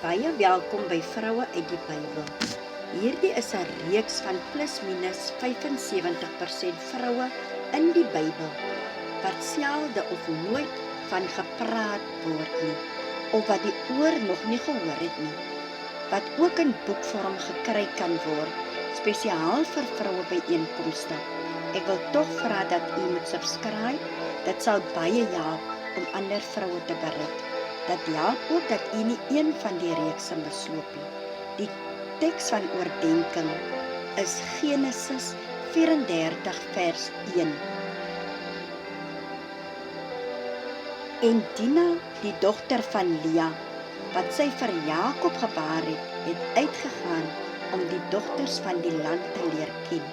Baie welkom by Vroue uit die Bybel. Hierdie is 'n reeks van plus minus 75% vroue in die Bybel, wat selde of nooit van gepraat word nie, of wat die oor nog nie gehoor het nie, wat ook in boekvorm gekry kan word, spesiaal vir vroue byeenkomste. Ek wil tog vra dat u moet subscribe, dit sal baie help om ander vroue te bereik. Dit help ook dat u nie een van die reekse misloop nie. Die teks van oordeenking is Genesis 34 vers 1. En Dina, die dogter van Lea, wat sy vir Jakob gebaar het uitgegaan om die dogters van die land te leer ken.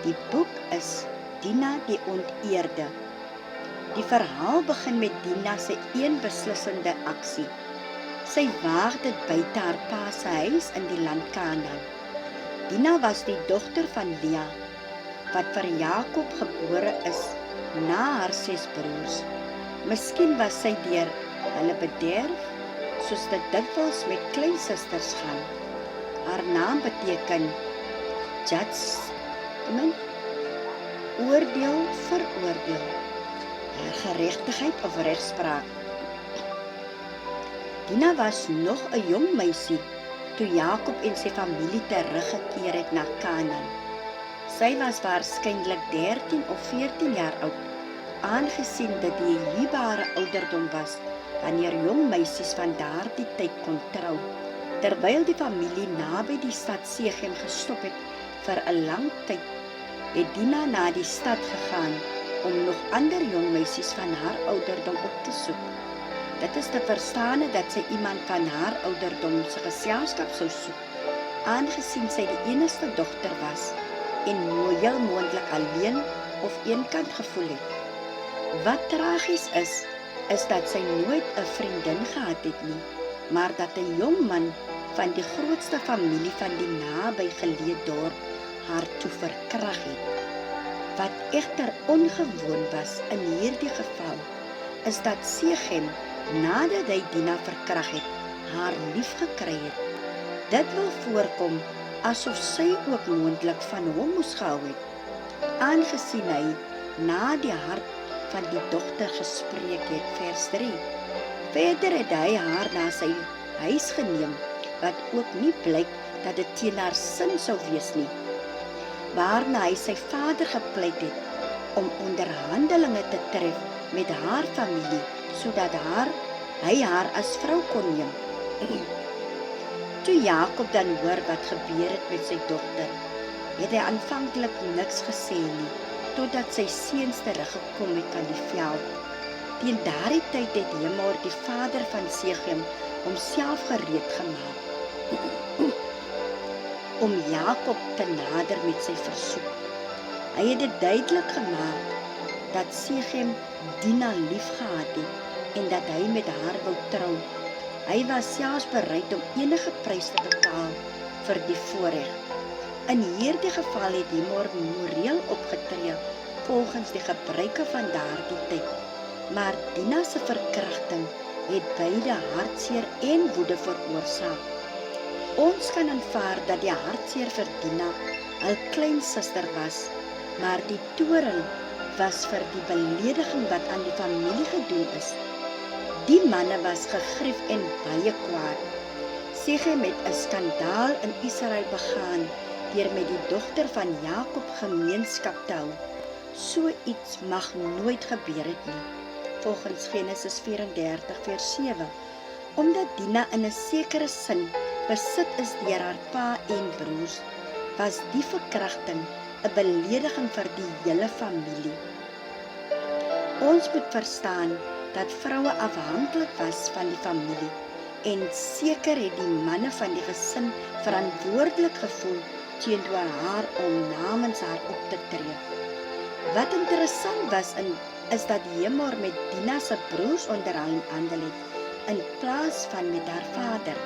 Die boek is Dina die Onteerde. Die verhaal begin met Dina se een beslissende aksie. Sy waag dit buite haar pa se huis in die land Kanaan. Dina was die dogter van Lea, wat vir Jakob gebore is na haar 6 broers. Miskien was sy deur hulle bederf, soos dit dikwels met kleinsusters gaan. Haar naam beteken judgment, oordeel, veroordeel, geregtigheid of regspraak. Dina was nog 'n jong meisie toe Jakob en sy familie teruggekeer het na Kanaan. Sy was waarskynlik 13 of 14 jaar oud, aangesien dit die huwbare ouderdom was wanneer jong meisies van daardie tyd kon trou. Terwyl die familie naby die stad Sechem gestop het vir 'n lang tyd, het Dina na die stad gegaan om nog ander jong meisies van haar ouderdom op te soek. Dit is te verstaan dat sy iemand van haar ouderdom se geselskap sou soek, aangesien sy die enigste dogter was en heel moontlik alleen of eenkant gevoel het. Wat tragies is dat sy nooit 'n vriendin gehad het nie, maar dat 'n jong man van die grootste familie van die nabygeleë dorp haar toe verkrag het. Wat egter ongewoon was in hierdie geval, is dat Sechem, nadat hy Dina verkrag het, haar lief gekry het. Dit wil voorkom asof sy ook moontlik van hom moes gehou het, aangesien hy na die hart van die dogter gespreek het, vers 3. Verder het hy haar na sy huis geneem, wat ook nie blyk dat dit teen haar sin sou wees nie, waarna hy sy vader gepleit het om onderhandelinge te tref met haar familie, sodat hy haar as vrou kon neem. Toe Jakob dan hoor wat gebeur het met sy dogter, het hy aanvanklik niks gesê nie, totdat sy seuns teruggekom het van die veld. Teen daardie tyd het Hemor, die vader van Sechem, homself gereed gemaak om Jakob te nader met sy versoek. Hy het dit duidelik gemaak dat Sechem Dina lief gehad het en dat hy met haar wou trou. Hy was selfs bereid om enige prys te betaal vir die voorreg. In hierdie geval het Hemor moreel opgetree volgens die gebruike van daardie tyd, maar Dina se verkrachting het beide hartseer en woede veroorsaak. Ons kan aanvaar dat die hartseer vir Dina hul kleinsuster was, maar die toorn was vir die belediging wat aan die familie gedoen is. Die manne was gegrief en baie kwaad. Sechem het 'n skandaal in Israel begaan deur met die dogter van Jakob gemeenskap te hou. So iets mag nooit gebeur het nie, volgens Genesis 34 vers 7, omdat Dina in 'n sekere sin besit is deur haar pa en broers, was die verkrachting 'n belediging vir die hele familie. Ons moet verstaan dat vroue afhanklik was van die familie en seker het die manne van die gesin verantwoordelik gevoel teenoor haar om namens haar op te tree. Wat interessant was is dat Hemor met Dina se broers onderhandel het in plaas van met haar vader.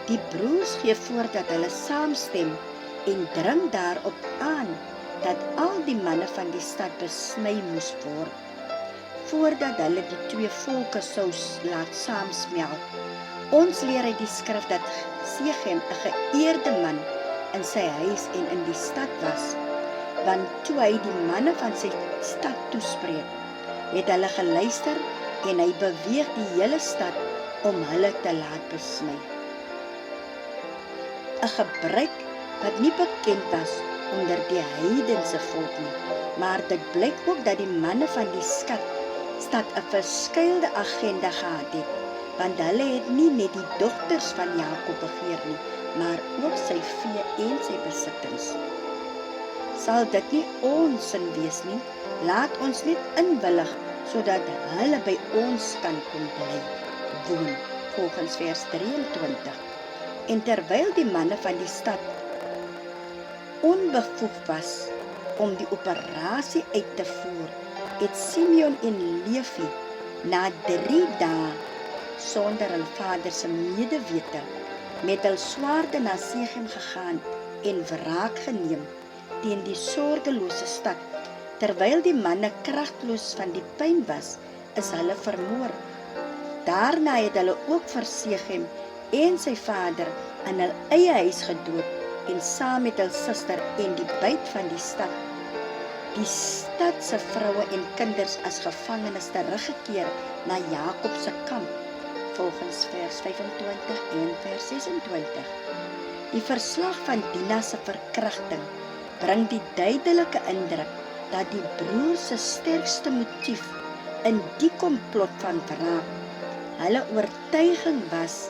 Die broers gee voor dat hulle saamstem en dring daarop aan dat al die manne van die stad besny moes word, voordat hulle die twee volke sou laat saamsmelt. Ons leer uit die skrif dat Sechem 'n geëerde man in sy huis en in die stad was, want toe hy die manne van sy stad toespreek, het hulle geluister en hy beweeg die hele stad om hulle te laat besny. 'n Gebruik wat nie bekend was onder die heidense volk nie, maar dit blyk ook dat die manne van die stad 'n verskuilde agenda gehad het, want hulle het nie net die dogters van Jakob begeer nie, maar ook sy vee en sy besittings. Sal dit nie ons sin wees nie? Laat ons net inwillig, sodat hulle by ons kan kom bly, woon, volgens vers 23. En terwyl die manne van die stad onbevoeg was om die operasie uit te voer, het Simeon en Levi na 3 dae sonder hul vader se medewete met hul swaarde na Sechem gegaan en wraak geneem teen die sorgelose stad. Terwyl die manne kragteloos van die pyn was, is hulle vermoor. Daarna het hulle ook vir Sechem en sy vader in hul eie huis gedood en saam met hul suster en die buit van die stad. Die stad se vroue en kinders as gevangenes teruggekeer na Jakob se kamp, volgens vers 25 en vers 26. Die verslag van Dina se verkragting bring die duidelike indruk dat die broer se sterkste motief in die komplot van wraak hulle oortuiging was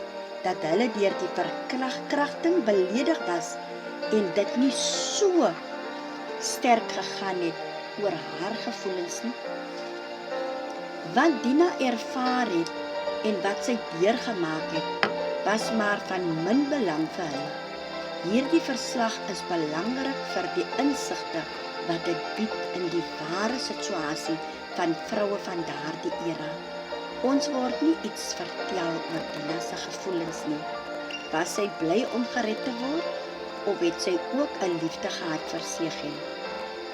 dat hulle deur die verkragting beledig was en dit nie so sterk gegaan het oor haar gevoelens nie. Wat Dina ervaar het en wat sy deurgemaak het, was maar van min belang vir hulle. Hierdie verslag is belangrik vir die insigte wat dit bied in die ware situasie van vroue van daardie era. Ons word nie iets vertel oor Dina se gevoelens nie. Was sy bly om gered te word, of het sy ook 'n liefde gehad vir Sechem?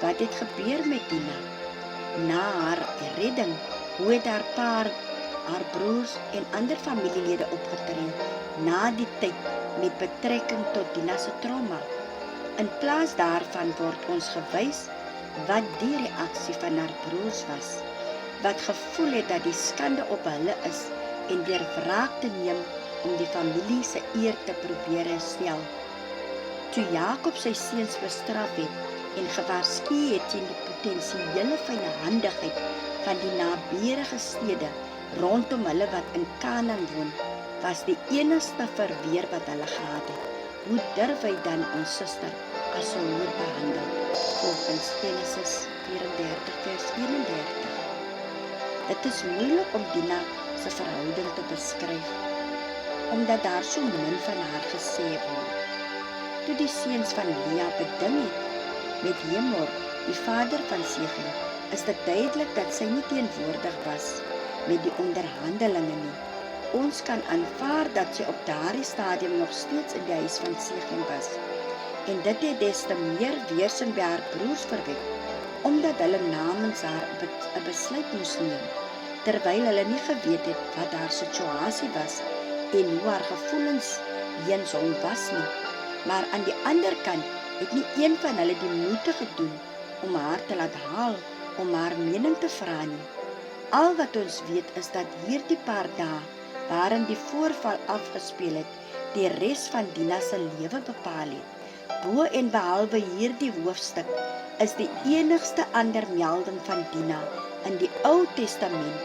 Wat het gebeur met Dina? Na haar redding, hoe het haar pa, haar broers en ander familielede opgetree na die tyd met betrekking tot Dina se trauma? In plaas daarvan word ons gewys wat die reaksie van haar broers was, wat gevoel het dat die skande op hulle is en deur wraak te neem om die familie se eer te probeer herstel. Toe Jakob sy seuns bestraf het en gewaarsku het teen die potensiële vyandsigheid van die naburige stede rondom hulle wat in Kanaan woon, was die enigste verweer wat hulle gehad het. Hoe durf hy dan ons suster as 'n hoer behandel? Volgens Genesis 34 vers 31. Dit is moeilik om Dina se verhouding te beskryf, omdat daar so min van haar gesê word. Toe die seuns van Lea beding het met Hemor, die vader van Sechem, is dit duidelik dat sy nie teenwoordig was met die onderhandelinge nie. Ons kan aanvaar dat sy op daardie stadium nog steeds in die huis van Sechem was, en dit het des te meer weerstand by haar broers verwek, omdat hulle namens haar 'n besluit moes neem, terwyl hulle nie geweet het wat haar situasie was en hoe haar gevoelens teens hom was nie. Maar aan die ander kant het nie een van hulle die moeite gedoen om haar te laat haal om haar mening te vra nie. Al wat ons weet is dat hierdie paar dae waarin die voorval afgespeel het, die res van Dina se lewe bepaal het. Bo en behalwe hierdie hoofstuk is die enigste ander melding van Dina in die Ou Testament,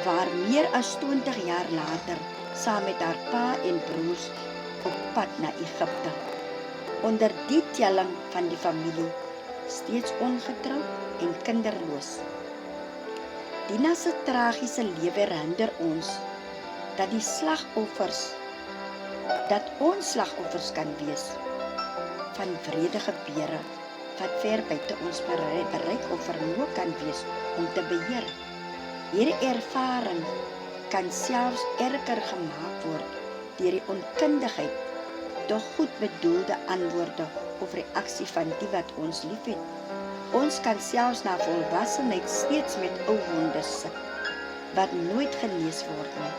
waar meer as 20 jaar later saam met haar pa en broers op pad na Egipte. Onder die telling van die familie, steeds ongetroud en kinderloos. Dina se tragiese lewe herinner ons dat ons slagoffers kan wees van wrede gebeure wat ver buite ons bereik of vermoë kan wees om te beheer. Hierdie ervaring kan selfs erger gemaak word deur die onkundigheid, doch goed bedoelde antwoorde of reaksie van die wat ons liefhet. Ons kan selfs na volwassenheid steeds met ou wonde sit, wat nooit genees word nie.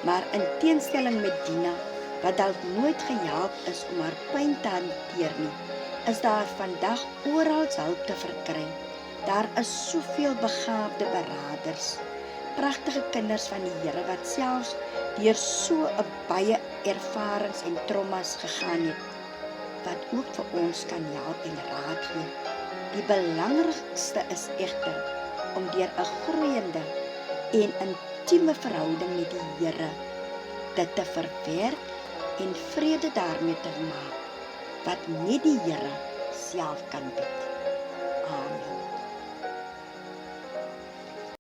Maar in teenstelling met Dina, wat dalk nooit gehelp is om haar pyn te hanteer nie, is daar vandag oral hulp te verkry. Daar is soveel begaafde beraders, pragtige kinders van die Here wat selfs deur so 'n baie ervarings en traumas gegaan het, wat ook vir ons kan help en raad gee. Die belangrikste is egter om deur 'n groeiende en intieme verhouding met die Here dit te verwerk en vrede daarmee te maak, wat net die Here self kan bied.